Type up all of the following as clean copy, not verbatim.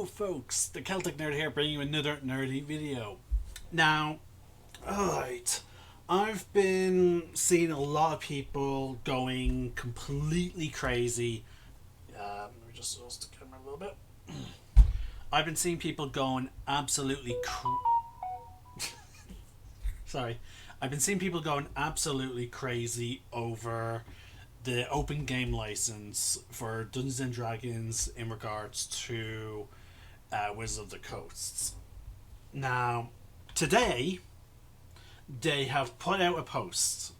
Hello folks, the Celtic Nerd here bringing you another nerdy video. Now, alright, I've been seeing a lot of people going completely crazy. Let me just adjust the camera a little bit. I've been seeing people going absolutely sorry. I've been seeing people going absolutely crazy over the open game license for Dungeons and Dragons in regards to Wizards of the Coasts. Now, today they have put out a post.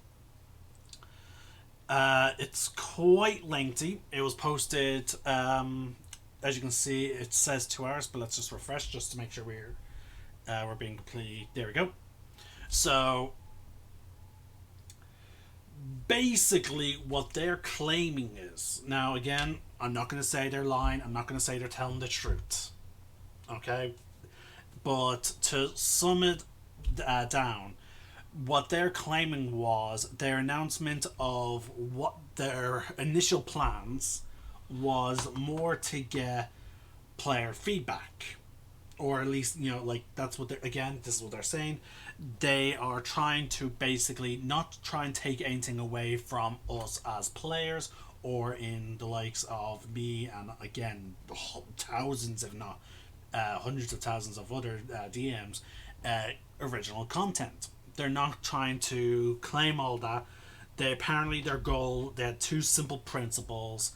It's quite lengthy. It was posted, as you can see, it says 2 hours, but let's just refresh just to make sure we're being completely. There we go. So basically what they're claiming is, now again, I'm not going to say they're lying, I'm not going to say they're telling the truth, okay, but to sum it down, what they're claiming was their announcement of what their initial plans was more to get player feedback, or at least, like, that's what they're, again, this is what they're saying. They are trying to basically not try and take anything away from us as players, or in the likes of me and, again, thousands if not hundreds of thousands of other DMs, original content. They're not trying to claim all that. Apparently their goal, they had two simple principles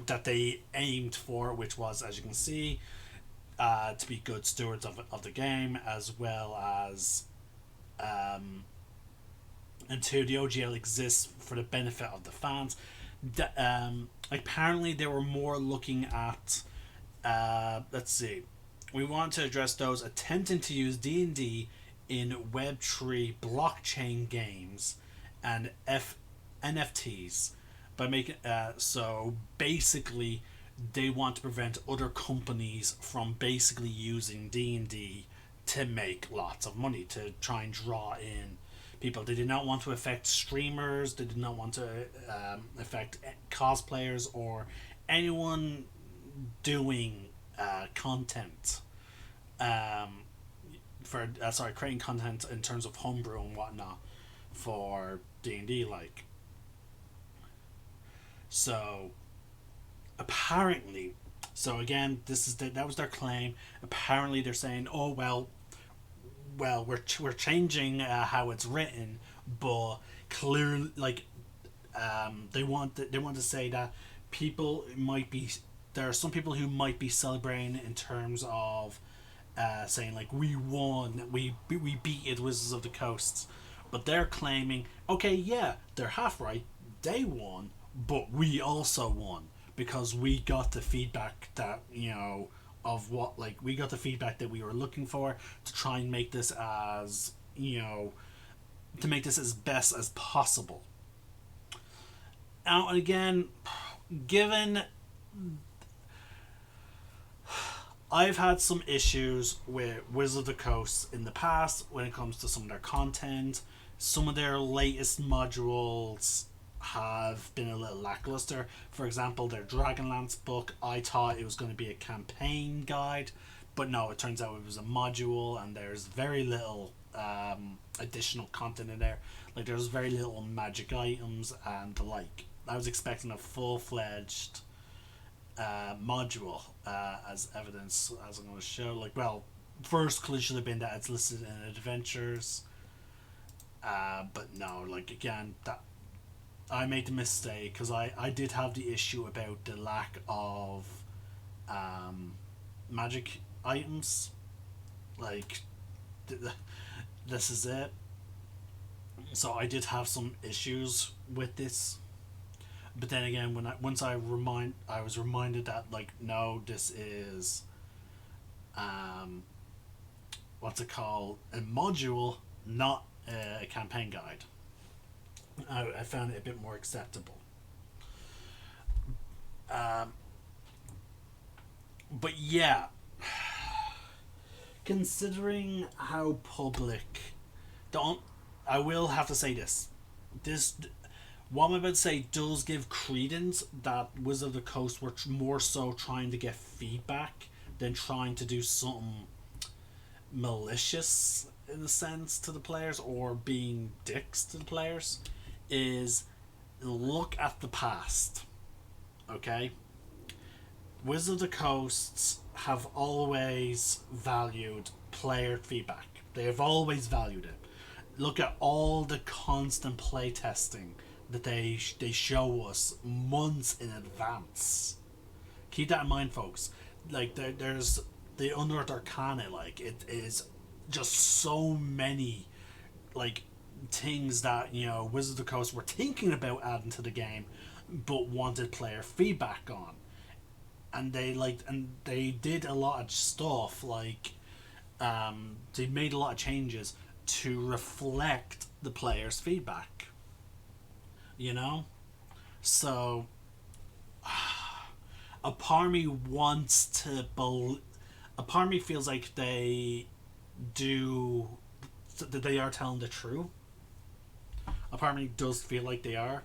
that they aimed for, which was, as you can see, to be good stewards of the game, as well as and two, the OGL exists for the benefit of the fans. Apparently they were more looking at, let's see, we want to address those attempting to use D&D in Web3 blockchain games and NFTs by making, so basically they want to prevent other companies from basically using D&D to make lots of money, to try and draw in people. They did not want to affect streamers, they did not want to affect cosplayers or anyone doing content for creating content in terms of homebrew and whatnot for D&D, like. So apparently, so again, that was their claim. Apparently they're saying, oh well, we're changing how it's written, but clearly, like, they want to say that people might be, there are some people who might be celebrating in terms of saying, like, we won, we beat Wizards of the Coast, but they're claiming, okay, yeah, they're half right, they won, but we also won because we got the feedback that, of what, like, we got the feedback that we were looking for to try and make this as, to make this as best as possible. Now, and again, given I've had some issues with Wizards of the Coast in the past when it comes to some of their content. Some of their latest modules have been a little lackluster. For example, their Dragonlance book, I thought it was going to be a campaign guide, but no, it turns out it was a module, and there's very little additional content in there. Like, there's very little magic items and the like. I was expecting a full-fledged module, as evidence, as I'm going to show. Like, well, first clue should have been that it's listed in adventures, but no, like, again, that I made the mistake because I did have the issue about the lack of magic items. Like, this is it. So I did have some issues with this. But then again, once I was reminded that, like, no, this is what's it called, a module, not a campaign guide. I found it a bit more acceptable. But yeah, considering how public, I will have to say this. What I'm about to say does give credence that Wizards of the Coast were more so trying to get feedback than trying to do something malicious in a sense to the players or being dicks to the players is look at the past. Okay? Wizards of the Coast have always valued player feedback. They have always valued it. Look at all the constant playtesting that they show us months in advance. Keep that in mind, folks. Like there's the Unearthed Arcana. Like it is just so many like things that Wizards of the Coast were thinking about adding to the game, but wanted player feedback on, and they did a lot of stuff like they made a lot of changes to reflect the players' feedback. You know, so a part of me wants to a part of me feels like do that they are telling the truth. A part of me does feel like they are,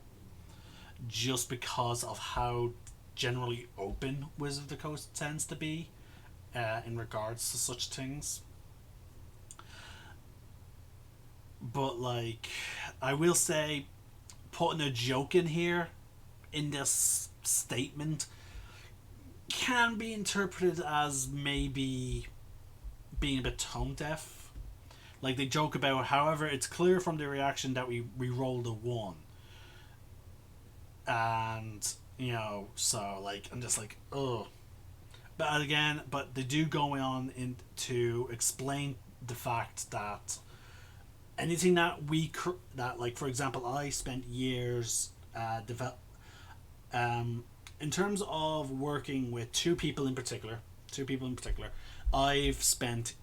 just because of how generally open Wizard of the Coast tends to be in regards to such things. But like, I will say, putting a joke in here in this statement can be interpreted as maybe being a bit tone deaf. Like they joke about, however, it's clear from the reaction that we rolled a 1. And, so like, I'm just like, oh. But again, they do go on to explain the fact that anything that that, like, for example, I spent years in terms of working with two people in particular, I've spent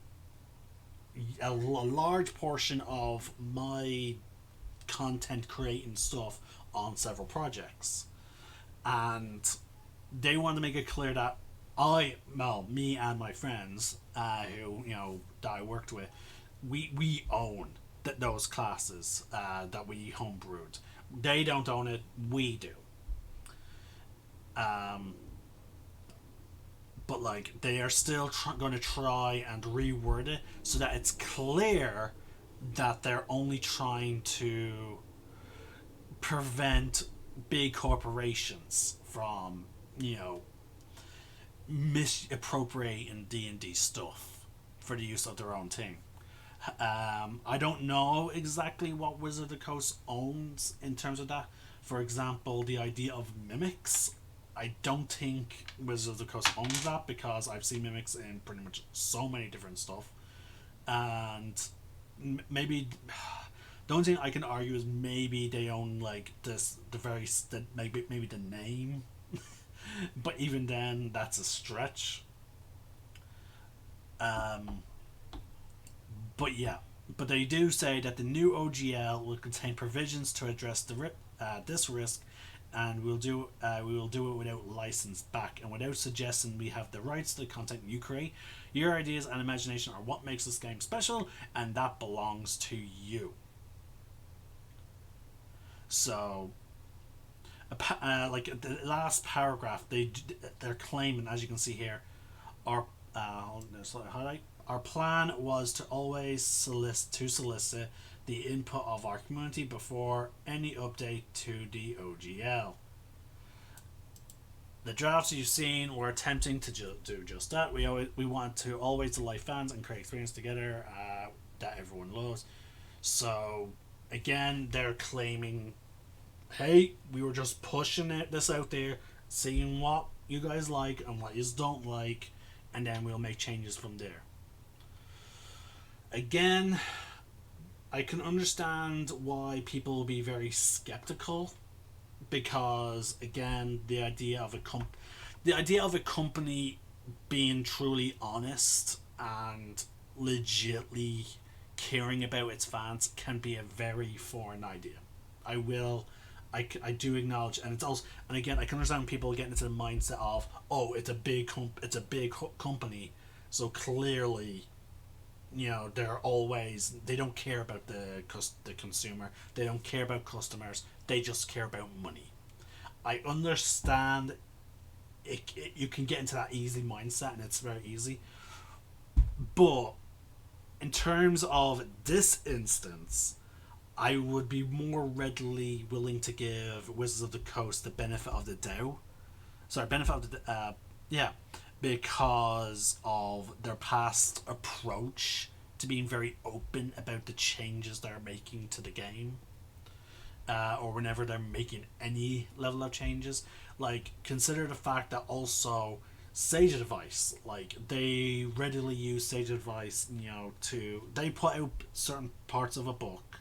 a large portion of my content creating stuff on several projects, and they want to make it clear that me and my friends, who that I worked with, we own those classes that we homebrewed. They don't own it, we do. But like they are still going to try and reword it so that it's clear that they're only trying to prevent big corporations from misappropriating D&D stuff for the use of their own thing. I don't know exactly what Wizard of the Coast owns in terms of that. For example, the idea of mimics, I don't think Wizard of the Coast owns that, because I've seen mimics in pretty much so many different stuff. And maybe the only thing I can argue is maybe they own like maybe the name, but even then that's a stretch. But yeah, but they do say that the new OGL will contain provisions to address this risk, and we will do it without license back and without suggesting we have the rights to the content you create. Your ideas and imagination are what makes this game special, and that belongs to you. So, like the last paragraph, they're claiming, as you can see here, our highlight. Our plan was to always solicit the input of our community before any update to the OGL. The drafts you've seen were attempting to do just that. We want to always delight fans and create experience together that everyone loves. So again, they're claiming, hey, we were just pushing this out there, seeing what you guys like and what you don't like, and then we'll make changes from there. Again, I can understand why people will be very skeptical, because again, the idea of a company being truly honest and legitimately caring about its fans can be a very foreign idea. I do acknowledge, and it's also, and again, I can understand people getting into the mindset of, oh, it's a big company, so clearly, they don't care about the consumer, they don't care about customers, they just care about money. I understand you can get into that easy mindset, and it's very easy. But in terms of this instance, I would be more readily willing to give Wizards of the Coast the benefit of the doubt. Sorry, benefit of the yeah, because of their past approach to being very open about the changes they're making to the game, or whenever they're making any level of changes. Like, consider the fact that also Sage Advice, like, they readily use Sage Advice, to they put out certain parts of a book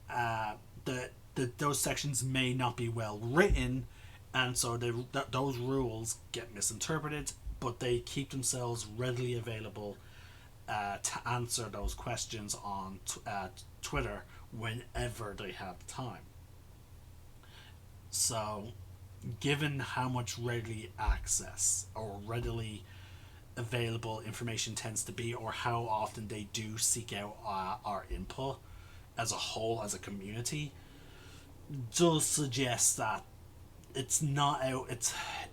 that those sections may not be well written, and so those rules get misinterpreted, but they keep themselves readily available to answer those questions on Twitter whenever they have time. So, given how much readily access or readily available information tends to be, or how often they do seek out our input as a whole, as a community, does suggest that it's not out.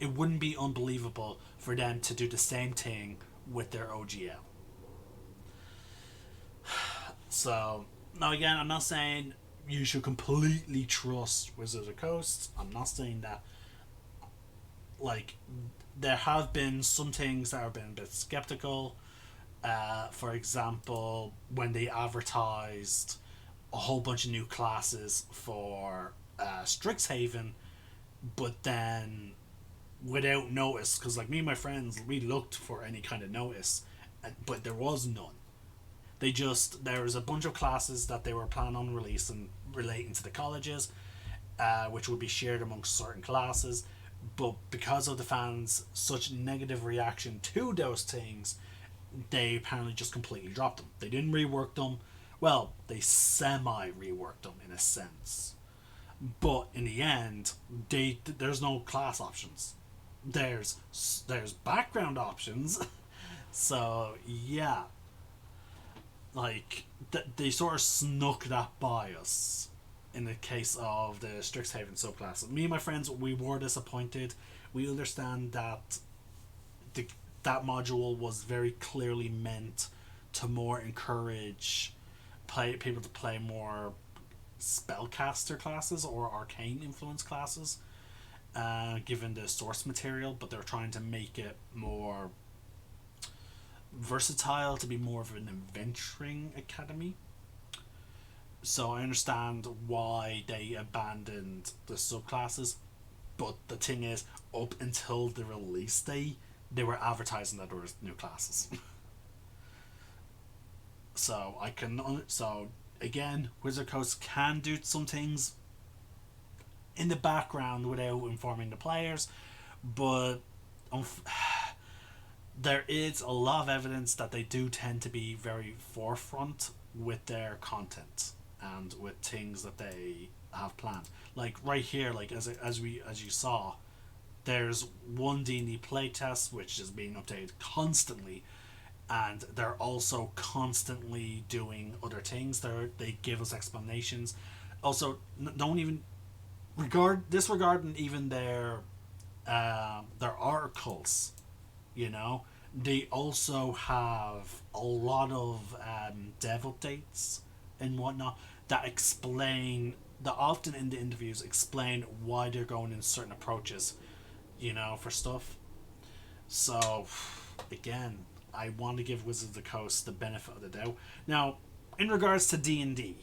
It wouldn't be unbelievable for them to do the same thing with their OGL. So now again, I'm not saying you should completely trust Wizards of the Coast. I'm not saying that. Like, there have been some things that have been a bit skeptical. For example, when they advertised a whole bunch of new classes for Strixhaven, but then without notice, because like me and my friends, we looked for any kind of notice, but there was none. There was a bunch of classes that they were planning on releasing relating to the colleges, which would be shared amongst certain classes. But because of the fans' such negative reaction to those things, they apparently just completely dropped them. They didn't rework them. Well, they semi reworked them in a sense. But in the end, there's no class options. There's background options. So yeah, like they sort of snuck that by us in the case of the Strixhaven subclass. Me and my friends, we were disappointed. We understand that that module was very clearly meant to more encourage people to play more spellcaster classes or arcane influence classes, given the source material, but they're trying to make it more versatile to be more of an adventuring academy. So I understand why they abandoned the subclasses, but the thing is, up until the release day, they were advertising that there was new classes. So again, Wizard Coast can do some things in the background without informing the players, but there is a lot of evidence that they do tend to be very forefront with their content and with things that they have planned. Like right here, like as you saw, there's one D&D playtest which is being updated constantly, and they're also constantly doing other things. They give us explanations. Also, don't even disregarding even their articles. They also have a lot of dev updates and whatnot that often in the interviews explain why they're going in certain approaches, for stuff. So, again, I want to give Wizards of the Coast the benefit of the doubt. Now, in regards to D&D,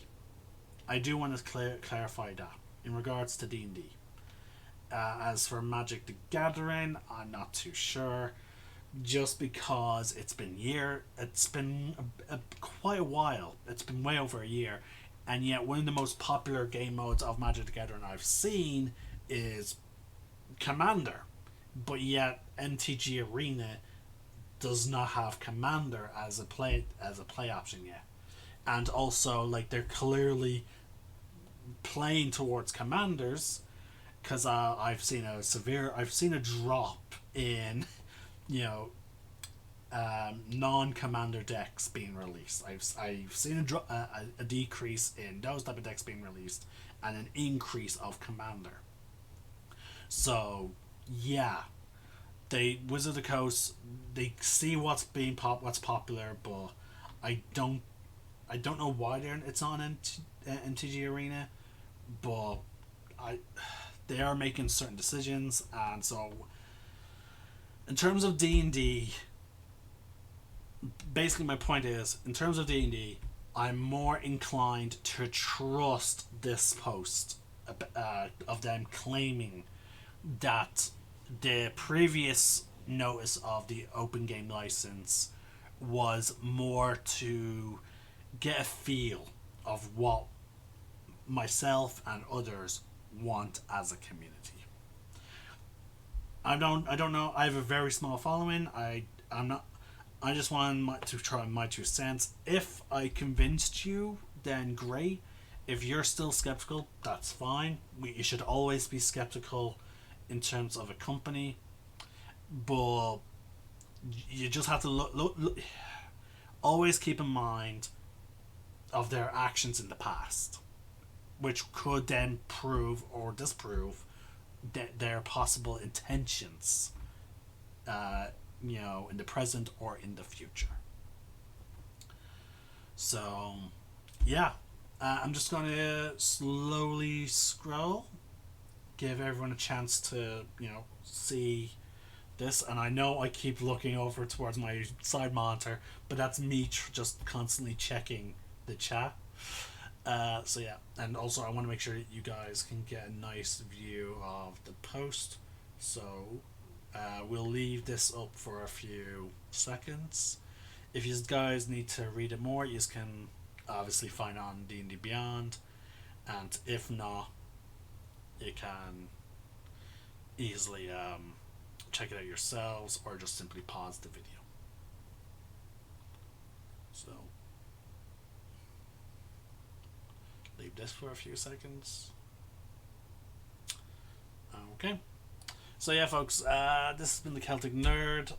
I do want to clarify that. In regards to D&D. As for Magic the Gathering, I'm not too sure. Just because it's been quite a while. It's been way over a year. And yet one of the most popular game modes of Magic the Gathering I've seen is Commander. But yet MTG Arena does not have Commander as a play option yet. And also, like, they're clearly playing towards Commanders, because I've seen a drop in non-commander decks being released. I've seen a decrease in those type of decks being released and an increase of commander. So yeah, they Wizard of the Coast, they see what's popular, but I don't I don't know why it's on MTG Arena, but I they are making certain decisions, and so in terms of D&D, basically my point is, in terms of D&D, I'm more inclined to trust this post of them claiming that the previous notice of the open game license was more to get a feel of what myself and others want as a community. I don't know. I have a very small following. I'm not. I just want to try my 2 cents. If I convinced you, then great. If you're still skeptical, that's fine. You should always be skeptical in terms of a company, but you just have to look. Always keep in mind of their actions in the past, which could then prove or disprove their possible intentions, in the present or in the future. So, yeah, I'm just going to slowly scroll, give everyone a chance to, see this. And I know I keep looking over towards my side monitor, but that's me just constantly checking the chat. So yeah, and also I want to make sure that you guys can get a nice view of the post. So we'll leave this up for a few seconds. If you guys need to read it more, you can obviously find it on D&D Beyond, and if not, you can easily check it out yourselves, or just simply pause the video. So leave this for a few seconds. Okay. So yeah, folks, this has been the Celtic Nerd.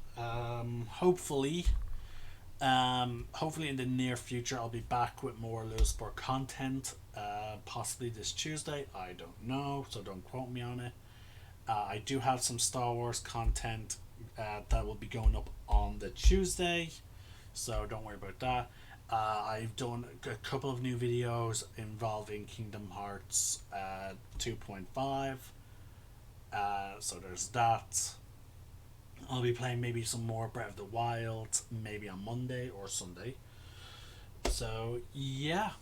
Hopefully in the near future, I'll be back with more Lewis Sport content. Possibly this Tuesday. I don't know, so don't quote me on it. I do have some Star Wars content that will be going up on the Tuesday, so don't worry about that. I've done a couple of new videos involving Kingdom Hearts 2.5. So there's that. I'll be playing maybe some more Breath of the Wild, maybe on Monday or Sunday. So yeah,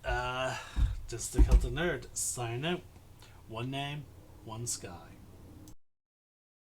this is the Celtic Nerd signing out. One name, one sky.